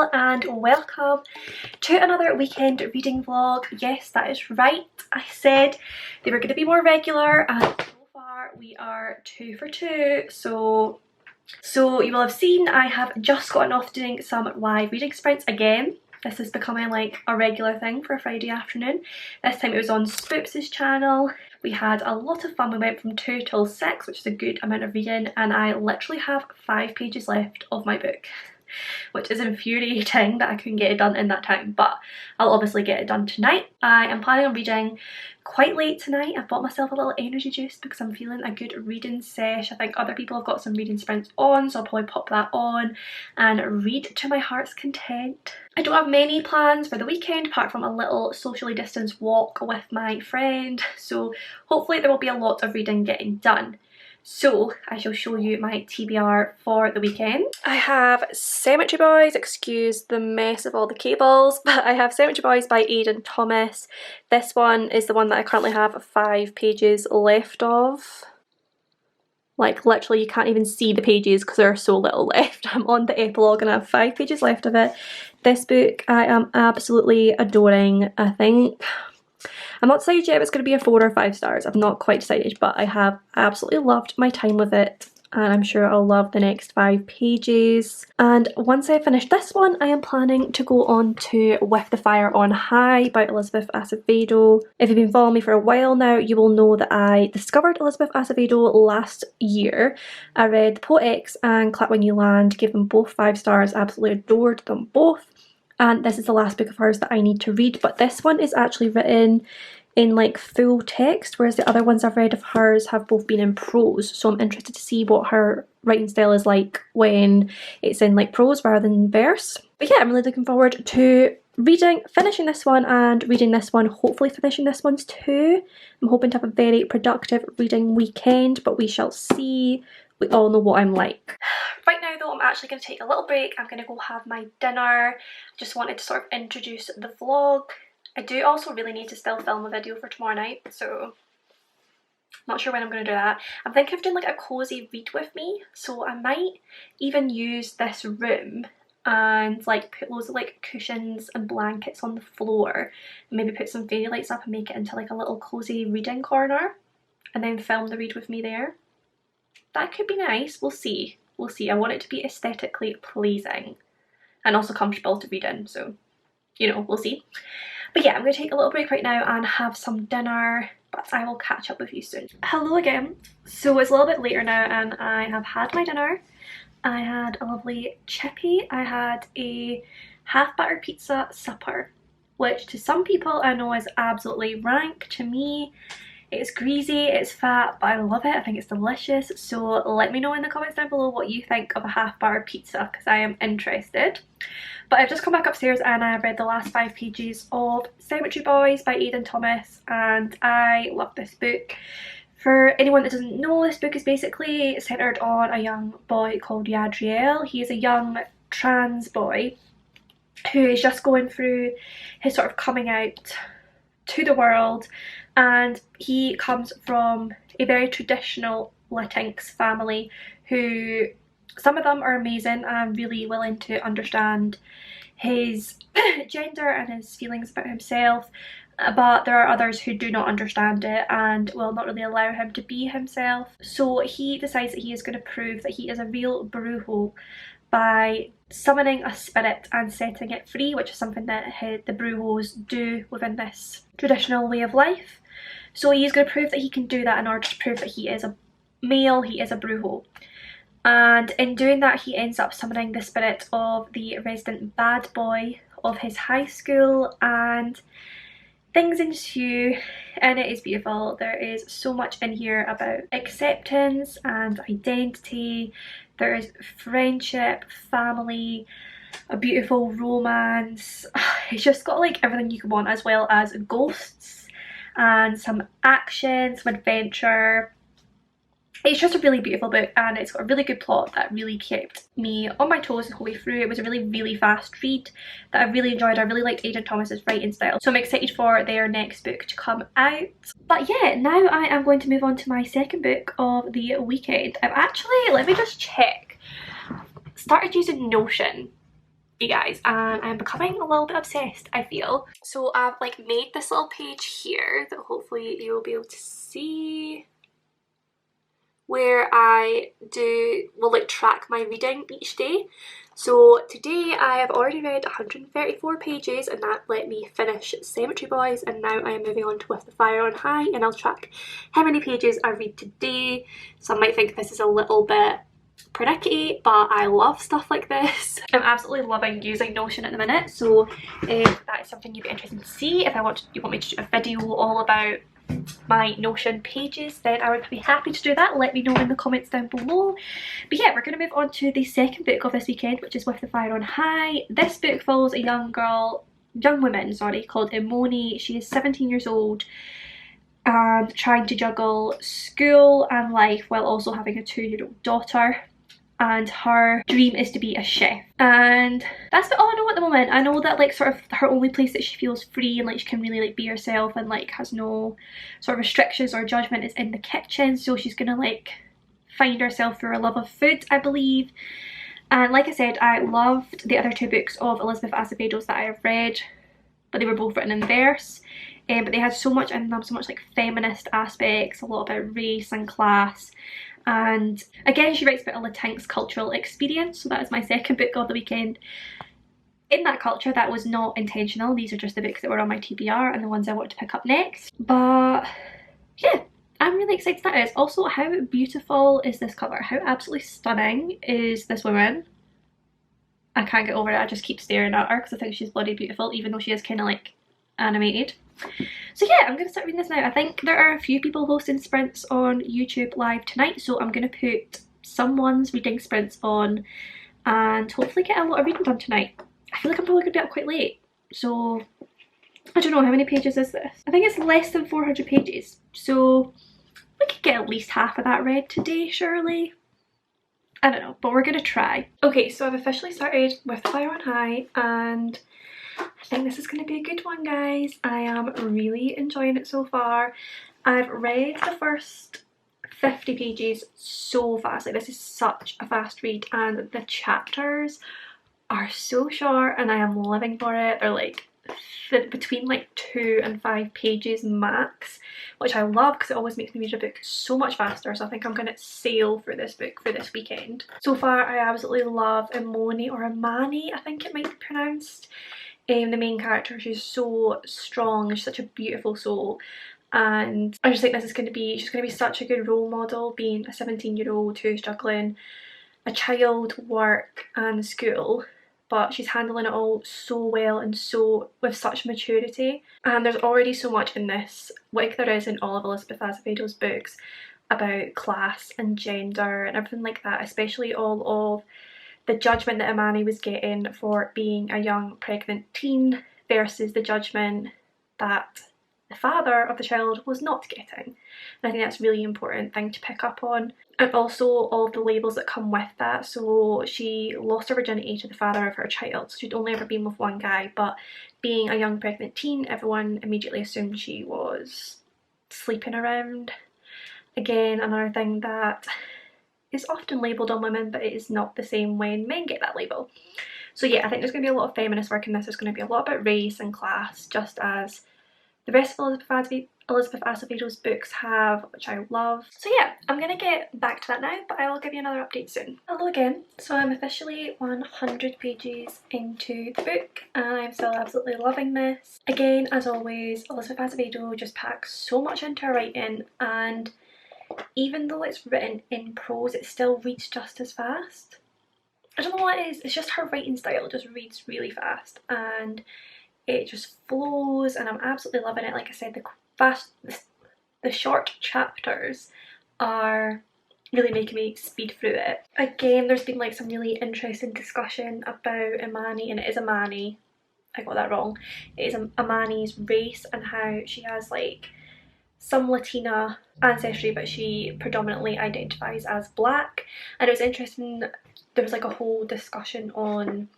all, and welcome to another weekend reading vlog. Yes, that is right, I said they were going to be more regular, and so far we are 2 for 2. So you will have seen I have just gotten off doing some live reading sprints again. This is becoming like a regular thing for a Friday afternoon. This time it was on Spoops' channel. We had a lot of fun. We went from 2 till 6, which is a good amount of reading, and I literally have 5 pages left of my book, which is infuriating that I couldn't get it done in that time, but I'll obviously get it done tonight. I am planning on reading quite late tonight. I've bought myself a little energy juice because I'm feeling a good reading sesh. I think other people have got some reading sprints on, so I'll probably pop that on and read to my heart's content. I don't have many plans for the weekend apart from a little socially distanced walk with my friend, so hopefully there will be a lot of reading getting done. So I shall show you my TBR for the weekend. I have Cemetery Boys, excuse the mess of all the cables, but I have Cemetery Boys by Aidan Thomas. This one is the one that I currently have 5 pages left of. Like literally you can't even see the pages because there are so little left. I'm on the epilogue and I have 5 pages left of it. This book I am absolutely adoring. I think I'm not decided yet if it's going to be a 4 or 5 stars. I've not quite decided, but I have absolutely loved my time with it, and I'm sure I'll love the next 5 pages. And once I finish this one, I am planning to go on to With the Fire on High by Elizabeth Acevedo. If you've been following me for a while now, you will know that I discovered Elizabeth Acevedo last year. I read Poet X and Clap When You Land, gave them both 5 stars, absolutely adored them both. And this is the last book of hers that I need to read, but this one is actually written in like full text, whereas the other ones I've read of hers have both been in prose. So I'm interested to see what her writing style is like when it's in like prose rather than verse. But yeah, I'm really looking forward to finishing this one and reading this one, hopefully finishing this one too. I'm hoping to have a very productive reading weekend, but we shall see. We all know what I'm like. Right now though, I'm actually going to take a little break. I'm going to go have my dinner. Just wanted to sort of introduce the vlog. I do also really need to still film a video for tomorrow night, so not sure when I'm going to do that. I'm thinking of doing like a cozy read with me, so I might even use this room and like put loads of like cushions and blankets on the floor and maybe put some fairy lights up and make it into like a little cozy reading corner and then film the read with me there. That could be nice. We'll see. We'll see. I want it to be aesthetically pleasing and also comfortable to read in, so you know, we'll see. But yeah, I'm going to take a little break right now and have some dinner, but I will catch up with you soon. Hello again. So it's a little bit later now and I have had my dinner. I had a lovely chippy. I had a half battered pizza supper, which to some people I know is absolutely rank. To me, it's greasy, it's fat, but I love it. I think it's delicious. So let me know in the comments down below what you think of a half battered pizza, because I am interested. But I've just come back upstairs and I've read the last 5 pages of Cemetery Boys by Aidan Thomas, and I love this book. For anyone that doesn't know, this book is basically centred on a young boy called Yadriel. He is a young trans boy who is just going through his sort of coming out to the world, and he comes from a very traditional Latinx family who, some of them are amazing and really willing to understand his gender and his feelings about himself, but there are others who do not understand it and will not really allow him to be himself. So he decides that he is going to prove that he is a real brujo by summoning a spirit and setting it free, which is something that the brujos do within this traditional way of life. So he's going to prove that he can do that in order to prove that he is a male, he is a brujo. And in doing that, he ends up summoning the spirit of the resident bad boy of his high school, and things ensue, and it is beautiful. There is so much in here about acceptance and identity. There is friendship, family, a beautiful romance. It's just got like everything you could want, as well as ghosts and some action, some adventure. It's just a really beautiful book, and it's got a really good plot that really kept me on my toes the whole way through. It was a really fast read that I really enjoyed. I really liked Aidan Thomas's writing style, so I'm excited for their next book to come out. But yeah, now I am going to move on to my second book of the weekend. I've actually, let me just check, started using Notion you guys, and I'm becoming a little bit obsessed, I feel. So I've like made this little page here that hopefully you'll be able to see, where I will like track my reading each day. So today I have already read 134 pages and that let me finish Cemetery Boys, and now I am moving on to With the Fire on High, and I'll track how many pages I read today. Some might think this is a little bit pernickety, but I love stuff like this. I'm absolutely loving using Notion at the minute, so if that is something you'd be interested to see, if you want me to do a video all about my Notion pages, then I would be happy to do that. Let me know in the comments down below. But yeah, we're going to move on to the second book of this weekend, which is With the Fire on High. This book follows a young woman called Imoni. She is 17 years old and trying to juggle school and life while also having a 2-year-old daughter, and her dream is to be a chef. And that's all I know at the moment. I know that like sort of her only place that she feels free and like she can really like be herself and like has no sort of restrictions or judgment is in the kitchen, so she's gonna like find herself through her love of food, I believe. And like I said, I loved the other 2 books of Elizabeth Acevedo's that I have read, but they were both written in verse. But they had so much in them, so much like feminist aspects, a lot about race and class. And again, she writes about a Latinx cultural experience, so that is my second book of the weekend. In that culture, that was not intentional. These are just the books that were on my TBR and the ones I want to pick up next. But yeah, I'm really excited that is. Also, how beautiful is this cover? How absolutely stunning is this woman? I can't get over it. I just keep staring at her because I think she's bloody beautiful, even though she is kind of like animated. So yeah, I'm going to start reading this now. I think there are a few people hosting sprints on YouTube live tonight, so I'm going to put someone's reading sprints on and hopefully get a lot of reading done tonight. I feel like I'm probably going to be up quite late, so I don't know, how many pages is this? I think it's less than 400 pages, so we could get at least half of that read today, surely. I don't know, but we're going to try. Okay, so I've officially started With Fire on High, and I think this is going to be a good one, guys. I am really enjoying it so far. I've read the first 50 pages so fast. Like, this is such a fast read, and the chapters are so short and I am living for it. They're like between like 2 and 5 pages max, which I love because it always makes me read a book so much faster. So I think I'm going to sail through this book for this weekend. So far I absolutely love Imoni, or Imani I think it might be pronounced. The main character, she's so strong, she's such a beautiful soul, and I just think this is going to be, she's going to be such a good role model, being a 17-year-old who's juggling a child, work and school, but she's handling it all so well and so with such maturity. And there's already so much in this, like there is in all of Elizabeth Acevedo's books, about class and gender and everything like that, especially all of the judgment that Imani was getting for being a young pregnant teen versus the judgment that the father of the child was not getting. And I think that's a really important thing to pick up on. And also all of the labels that come with that. So she lost her virginity to the father of her child. So she'd only ever been with one guy, but being a young pregnant teen, everyone immediately assumed she was sleeping around. Again, another thing that is often labelled on women, but it is not the same when men get that label. So yeah, I think there's going to be a lot of feminist work in this. There's going to be a lot about race and class, just as the rest of Elizabeth Acevedo's books have, which I love. So yeah, I'm going to get back to that now, but I will give you another update soon. Hello again. So I'm officially 100 pages into the book and I'm still absolutely loving this. Again, as always, Elizabeth Acevedo just packs so much into her writing, and even though it's written in prose, it still reads just as fast. I don't know what it is, it's just her writing style, it just reads really fast and it just flows, and I'm absolutely loving it. Like I said, the short chapters are really making me speed through it. Again, there's been like some really interesting discussion about Imani, and it is Imani, I got that wrong. It is Imani's race and how she has like some Latina ancestry, but she predominantly identifies as black. And it was interesting, there was like a whole discussion on,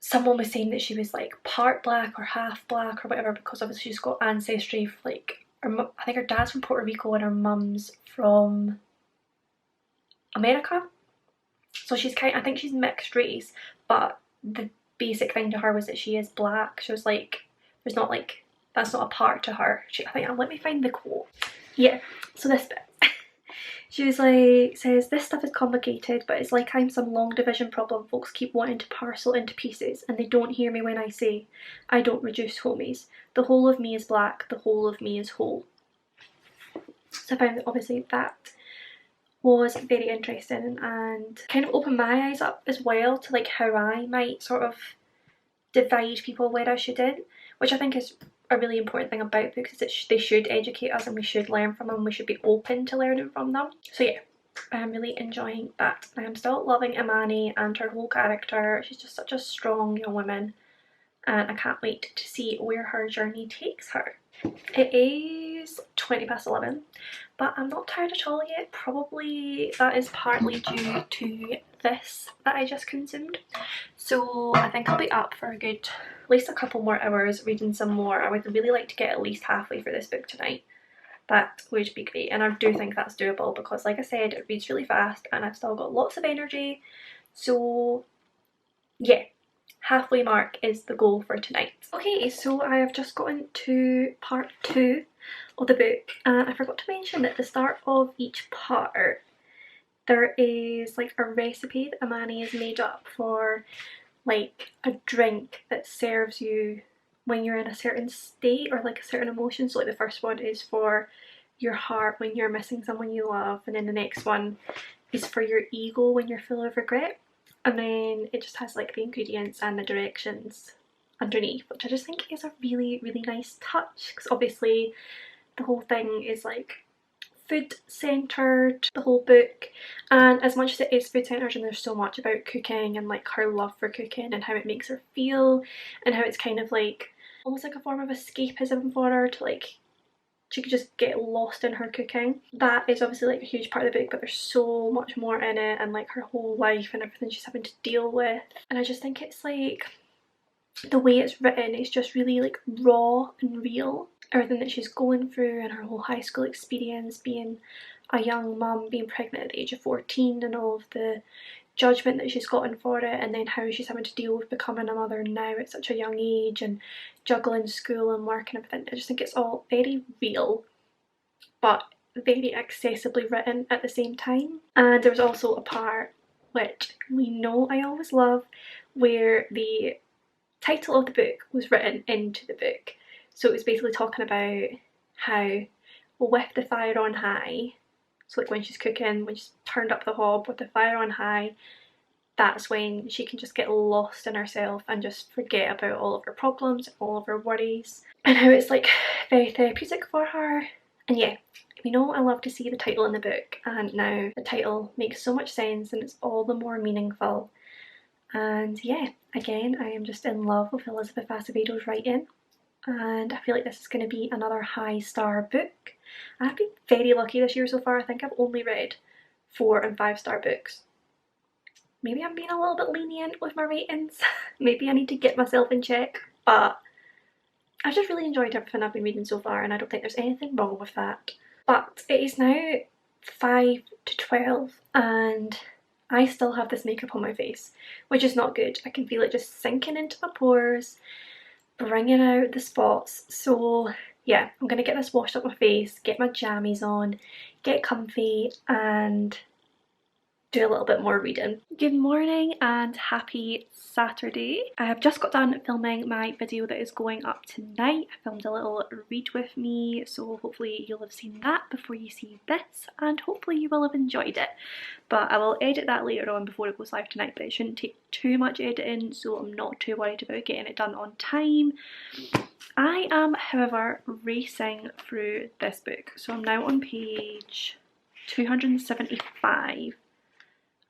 someone was saying that she was like part black or half black or whatever, because obviously she's got ancestry for like, I think her dad's from Puerto Rico and her mum's from America. So she's I think she's mixed race, but the basic thing to her was that she is black. She was like, there's not like, that's not a part to her. I think, let me find the quote. Yeah, so this bit. She was like, says, this stuff is complicated, but it's like I'm some long division problem folks keep wanting to parcel into pieces, and they don't hear me when I say, I don't reduce homies. The whole of me is black, the whole of me is whole. So I found that obviously that was very interesting and kind of opened my eyes up as well to like how I might sort of divide people where I shouldn't, which I think is a really important thing about books, is that they should educate us and we should learn from them. We should be open to learning from them. So yeah, I'm really enjoying that. I'm still loving Imani and her whole character. She's just such a strong young woman, and I can't wait to see where her journey takes her. It is 11:20, but I'm not tired at all yet. Probably that is partly due to this that I just consumed. So I think I'll be up for a good, at least a couple more hours reading some more. I would really like to get at least halfway through this book tonight. That would be great, and I do think that's doable because, like I said, it reads really fast and I've still got lots of energy. So yeah, halfway mark is the goal for tonight. Okay, so I have just gotten to part 2 of the book, and I forgot to mention that at the start of each part there is like a recipe that Imani has made up for like a drink that serves you when you're in a certain state or like a certain emotion. So like the first one is for your heart when you're missing someone you love, and then the next one is for your ego when you're full of regret. And then it just has like the ingredients and the directions underneath, which I just think is a really, really nice touch, because obviously the whole thing is like food centered, the whole book, and as much as it is food centered and there's so much about cooking and like her love for cooking and how it makes her feel and how it's kind of like almost like a form of escapism for her to like, she could just get lost in her cooking. That is obviously like a huge part of the book, but there's so much more in it, and like her whole life and everything she's having to deal with. And I just think it's like, the way it's written is just really like raw and real. Everything that she's going through and her whole high school experience, being a young mum, being pregnant at the age of 14, and all of the judgment that she's gotten for it, and then how she's having to deal with becoming a mother now at such a young age and juggling school and work and everything. I just think it's all very real but very accessibly written at the same time. And there was also a part which we know I always love, where the title of the book was written into the book. So it was basically talking about how with the fire on high, so like when she's cooking, when she's turned up the hob with the fire on high, that's when she can just get lost in herself and just forget about all of her problems, all of her worries, and how it's like very therapeutic for her. And yeah, we know I love to see the title in the book, and now the title makes so much sense and it's all the more meaningful. And yeah, again, I am just in love with Elizabeth Acevedo's writing, and I feel like this is going to be another high star book. I've been very lucky this year so far. I think I've only read 4 and 5 star books. Maybe I'm being a little bit lenient with my ratings. Maybe I need to get myself in check, but I've just really enjoyed everything I've been reading so far, and I don't think there's anything wrong with that. But it is now 5 to 12 and I still have this makeup on my face, which is not good. I can feel it just sinking into my pores, bringing out the spots. So yeah, I'm going to get this washed up my face, get my jammies on, get comfy and do a little bit more reading. Good morning and happy Saturday. I have just got done filming my video that is going up tonight. I filmed a little read with me, so hopefully you'll have seen that before you see this, and hopefully you will have enjoyed it. But I will edit that later on before it goes live tonight, but it shouldn't take too much editing, so I'm not too worried about getting it done on time. I am, however, racing through this book. So I'm now on page 275.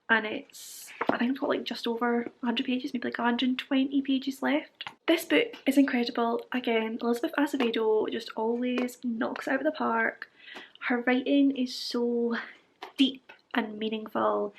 And it's, I think I've got like just over 100 pages, maybe like 120 pages left. This book is incredible. Again, Elizabeth Acevedo just always knocks it out of the park. Her writing is so deep and meaningful,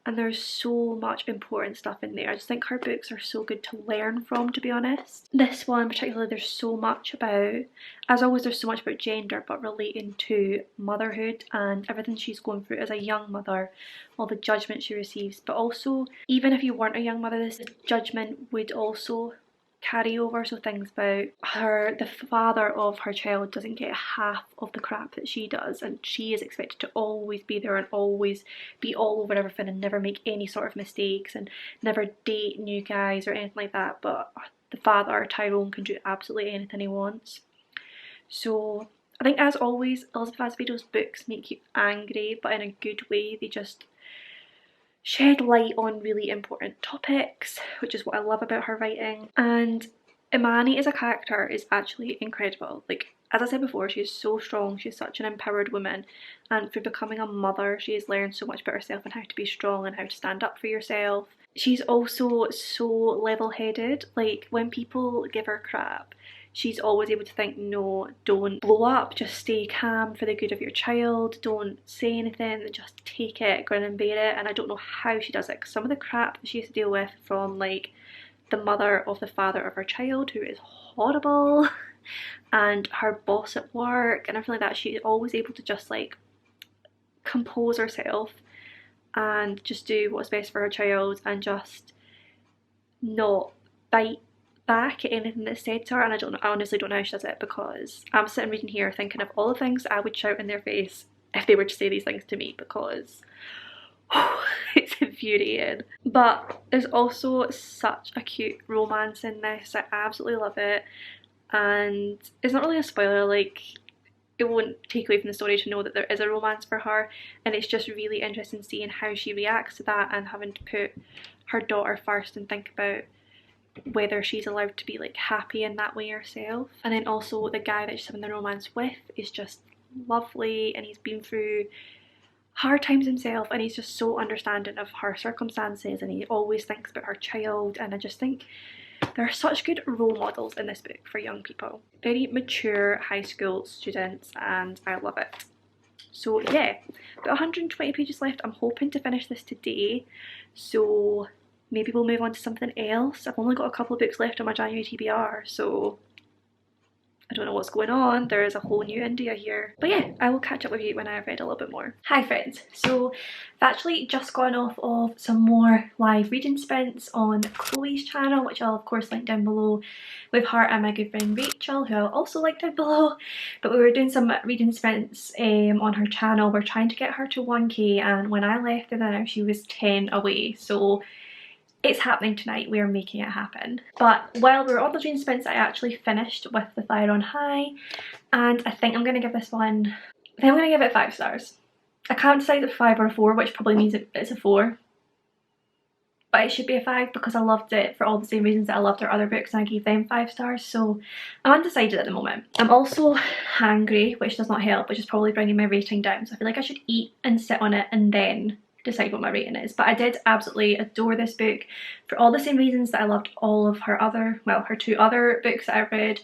and there's so much important stuff in there. I just think her books are so good to learn from, to be honest. This one particularly, there's so much about, as always, there's so much about gender, but relating to motherhood and everything she's going through as a young mother, all the judgment she receives, but also even if you weren't a young mother, this judgment would also carry over. So things about her, the father of her child doesn't get half of the crap that she does, and she is expected to always be there and always be all over everything and never make any sort of mistakes and never date new guys or anything like that. But the father, Tyrone, can do absolutely anything he wants. So I think, as always, Elizabeth Azevedo's books make you angry, but in a good way. They just shed light on really important topics, which is what I love about her writing. And Imani as a character is actually incredible. Like, as I said before, she is so strong, she's such an empowered woman, and through becoming a mother she has learned so much about herself and how to be strong and how to stand up for yourself. She's also so level-headed. Like, when people give her crap, she's always able to think, no, don't blow up, just stay calm for the good of your child, don't say anything, just take it, grin and bear it. And I don't know how she does it, because some of the crap that she has to deal with from like the mother of the father of her child, who is horrible, and her boss at work and everything like that, she's always able to just like compose herself and just do what's best for her child and just not bite back at anything that's said to her. And I honestly don't know how she does it, because I'm sitting reading here thinking of all the things I would shout in their face if they were to say these things to me, because it's infuriating. But there's also such a cute romance in this. I absolutely love it, and it's not really a spoiler, like it won't take away from the story to know that there is a romance for her, and it's just really interesting seeing how she reacts to that and having to put her daughter first and think about whether she's allowed to be like happy in that way herself. And then also the guy that she's having the romance with is just lovely, and he's been through hard times himself, and he's just so understanding of her circumstances, and he always thinks about her child. And I just think there are such good role models in this book for young people, very mature high school students, and I love it. So yeah, got 120 pages left. I'm hoping to finish this today, so maybe we'll move on to something else. I've only got a couple of books left on my January TBR, so I don't know what's going on. There is a whole new India here. But yeah, I will catch up with you when I've read a little bit more. Hi friends. So I've actually just gone off of some more live reading sprints on Chloe's channel, which I'll of course link down below, with her and my good friend Rachel, who I'll also link down below. But we were doing some reading sprints on her channel. We're trying to get her to 1k, and when I left her there she was 10 away. So it's happening tonight, we're making it happen. But while we were on the reading sprints, I actually finished with The Fire on High, and I think I'm going to give this one, I think I'm going to give it 5 stars. I can't decide if 5 or a 4, which probably means it's a 4. But it should be a 5 because I loved it for all the same reasons that I loved her other books, and I gave them 5 stars, so I'm undecided at the moment. I'm also hangry, which does not help, which is probably bringing my rating down, so I feel like I should eat and sit on it and then decide what my rating is. But I did absolutely adore this book for all the same reasons that I loved all of her other, well, her 2 other books that I've read.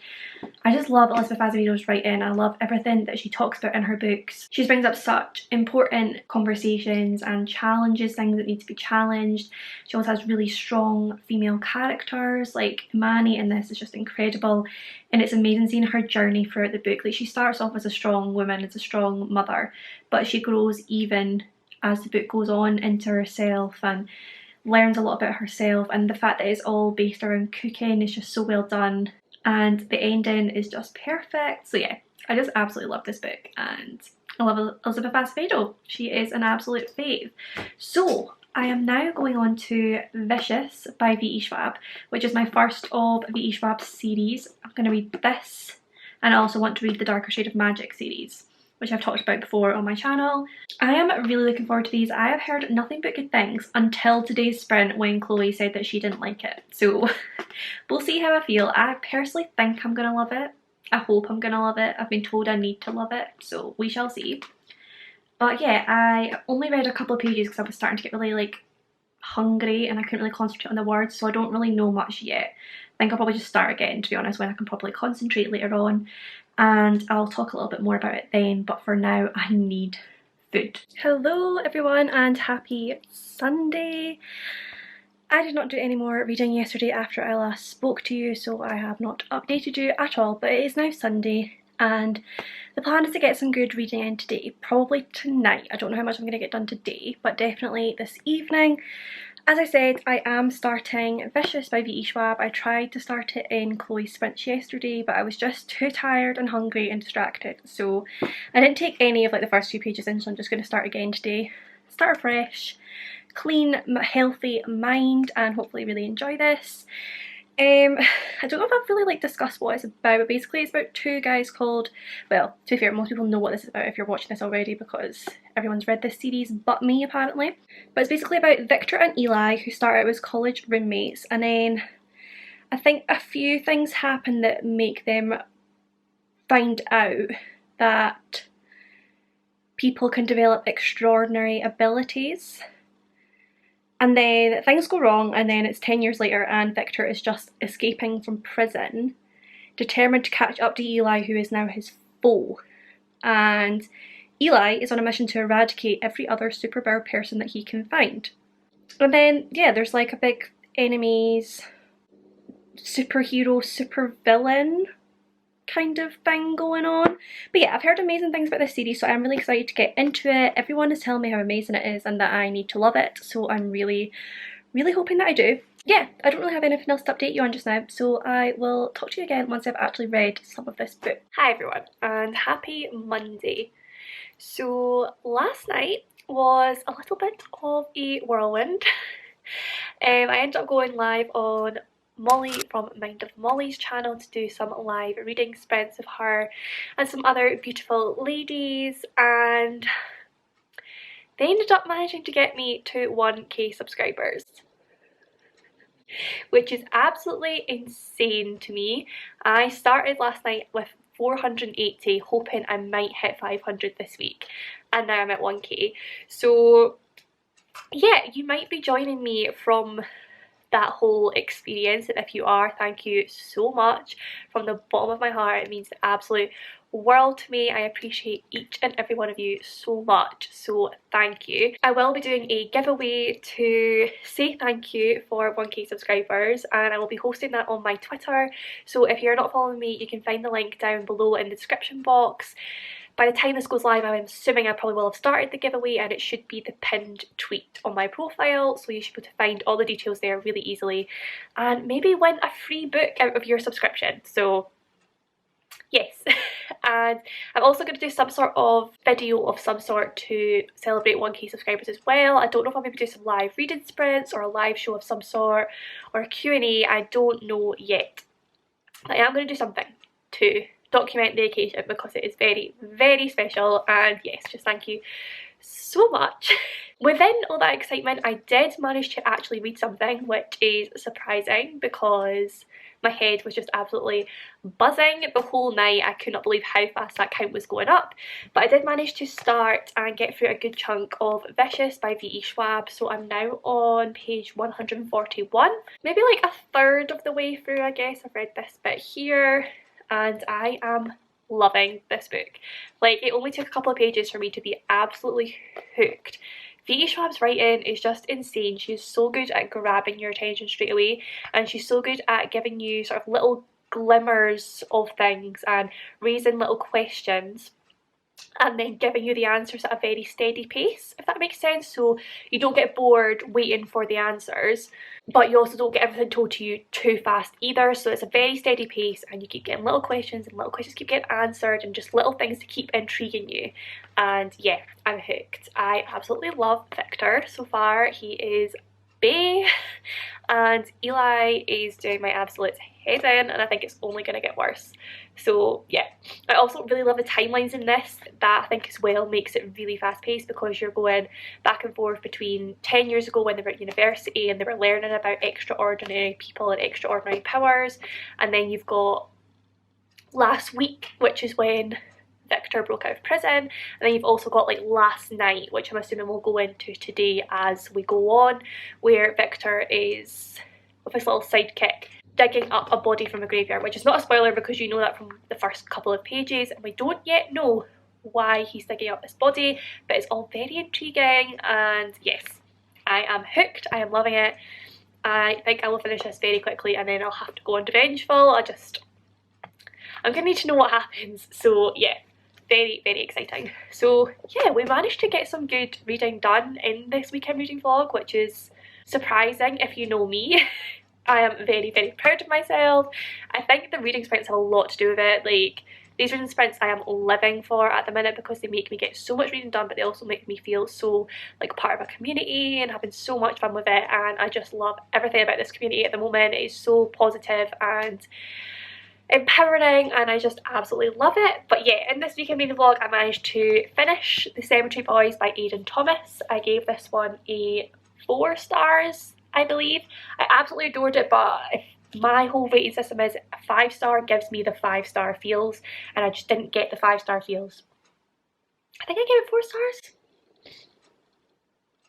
I just love Elizabeth Azevedo's writing. I love everything that she talks about in her books. She brings up such important conversations and challenges things that need to be challenged. She also has really strong female characters, like Imani in this is just incredible, and it's amazing seeing her journey throughout the book. Like, she starts off as a strong woman, as a strong mother, but she grows even as the book goes on into herself and learns a lot about herself, and the fact that it's all based around cooking is just so well done, and the ending is just perfect. So yeah, I just absolutely love this book, and I love Elizabeth Azevedo. She is an absolute fave. So I am now going on to Vicious by V.E. Schwab, which is my first of V.E. Schwab's series. I'm going to read this, and I also want to read the Darker Shade of Magic series, which I've talked about before on my channel. I am really looking forward to these. I have heard nothing but good things until today's sprint when Chloe said that she didn't like it. So we'll see how I feel. I personally think I'm gonna love it. I hope I'm gonna love it. I've been told I need to love it, so we shall see. But yeah, I only read a couple of pages because I was starting to get really like hungry and I couldn't really concentrate on the words, so I don't really know much yet. I think I'll probably just start again, to be honest, when I can probably concentrate later on, and I'll talk a little bit more about it then. But for now, I need food. Hello everyone and happy Sunday. I did not do any more reading yesterday after I last spoke to you, so I have not updated you at all, but it is now Sunday and the plan is to get some good reading in today, probably tonight. I don't know how much I'm going to get done today, but definitely this evening. As I said, I am starting Vicious by V.E. Schwab. I tried to start it in Chloe's sprints yesterday, but I was just too tired and hungry and distracted, so I didn't take any of like the first few pages in, so I'm just going to start again today. Start fresh, clean, healthy mind, and hopefully really enjoy this. I don't know if I've really like discussed what it's about, but basically it's about two guys called, well, to be fair, most people know what this is about if you're watching this already because everyone's read this series but me apparently. But it's basically about Victor and Eli, who start out as college roommates, and then I think a few things happen that make them find out that people can develop extraordinary abilities. And then things go wrong, and then it's 10 years later and Victor is just escaping from prison, determined to catch up to Eli, who is now his foe. And Eli is on a mission to eradicate every other superpower person that he can find. And then, yeah, there's like a big enemies, superhero, supervillain kind of thing going on. But yeah, I've heard amazing things about this series, so I'm really excited to get into it. Everyone is telling me how amazing it is and that I need to love it, so I'm really hoping that I do. Yeah, I don't really have anything else to update you on just now, so I will talk to you again once I've actually read some of this book. Hi everyone and happy Monday. So last night was a little bit of a whirlwind. I ended up going live on Molly from Mind of Molly's channel to do some live reading sprints of her and some other beautiful ladies, and they ended up managing to get me to 1k subscribers, which is absolutely insane to me. I started last night with 480, hoping I might hit 500 this week, and now I'm at 1k. So yeah, you might be joining me from that whole experience, and if you are, thank you so much from the bottom of my heart. It means the absolute world to me. I appreciate each and every one of you so much, so thank you. I will be doing a giveaway to say thank you for 1k subscribers, and I will be hosting that on my Twitter, so if you're not following me you can find the link down below in the description box. By the time this goes live, I'm assuming I probably will have started the giveaway, and it should be the pinned tweet on my profile, so you should be able to find all the details there really easily and maybe win a free book out of your subscription. So yes. And I'm also going to do some sort of video of some sort to celebrate 1k subscribers as well. I don't know if I'll maybe do some live reading sprints or a live show of some sort or a Q&A, I don't know yet. But I am going to do something to document the occasion because it is very special, and yes, just thank you so much. Within all that excitement, I did manage to actually read something, which is surprising because my head was just absolutely buzzing the whole night. I could not believe how fast that count was going up, but I did manage to start and get through a good chunk of Vicious by V.E. Schwab, so I'm now on page 141, maybe like a third of the way through, I guess. I've read this bit here and I am loving this book. Like, it only took a couple of pages for me to be absolutely hooked. V.E. Schwab's writing is just insane. She's so good at grabbing your attention straight away, and she's so good at giving you sort of little glimmers of things and raising little questions and then giving you the answers at a very steady pace, if that makes sense. So you don't get bored waiting for the answers, but you also don't get everything told to you too fast either. So it's a very steady pace and you keep getting little questions and little questions keep getting answered and just little things to keep intriguing you. And yeah, I'm hooked. I absolutely love Victor so far. He is bae and Eli is doing my absolute head in, and I think it's only going to get worse. So yeah, I also really love the timelines in this. That I think as well makes it really fast paced because you're going back and forth between 10 years ago when they were at university and they were learning about extraordinary people and extraordinary powers, and then you've got last week, which is when Victor broke out of prison, and then you've also got like last night, which I'm assuming we'll go into today as we go on, where Victor is with his little sidekick digging up a body from a graveyard, which is not a spoiler because you know that from the first couple of pages, and we don't yet know why he's digging up this body, but it's all very intriguing, and yes, I am hooked. I am loving it. I think I will finish this very quickly and then I'll have to go on to Vengeful. I'm gonna need to know what happens, so yeah, very, very exciting. So yeah, we managed to get some good reading done in this weekend reading vlog, which is surprising if you know me. I am very, very proud of myself. I think the reading sprints have a lot to do with it. Like, these reading sprints I am living for at the minute because they make me get so much reading done, but they also make me feel so like part of a community and having so much fun with it, and I just love everything about this community at the moment. It is so positive and empowering and I just absolutely love it. But yeah, in this weekend reading vlog I managed to finish The Cemetery Boys by Aidan Thomas. I gave this one a 4 stars, I believe. I absolutely adored it, but my whole rating system is a 5-star gives me the 5-star feels, and I just didn't get the 5-star feels. I think I gave it 4 stars.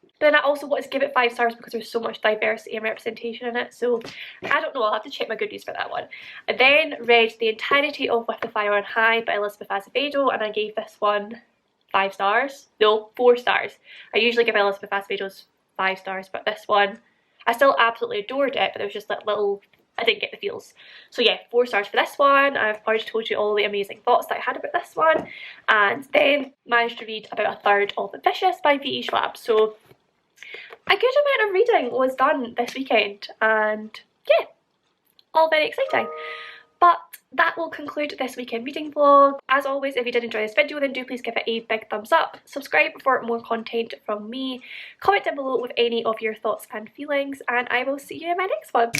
But then I also wanted to give it 5 stars because there's so much diversity and representation in it, so I don't know, I'll have to check my Goodreads for that one. I then read the entirety of With the Fire on High by Elizabeth Azevedo, and I gave this one 5 stars. No, 4 stars. I usually give Elizabeth Azevedo's 5 stars, but this one, I still absolutely adored it, but there was just that little, I didn't get the feels. So yeah, 4 stars for this one. I've already told you all the amazing thoughts that I had about this one. And then managed to read about a third of Ambitious by V.E. Schwab. So a good amount of reading was done this weekend, and yeah, all very exciting. But that will conclude this weekend reading vlog. As always, if you did enjoy this video, then do please give it a big thumbs up, subscribe for more content from me, comment down below with any of your thoughts and feelings, and I will see you in my next one.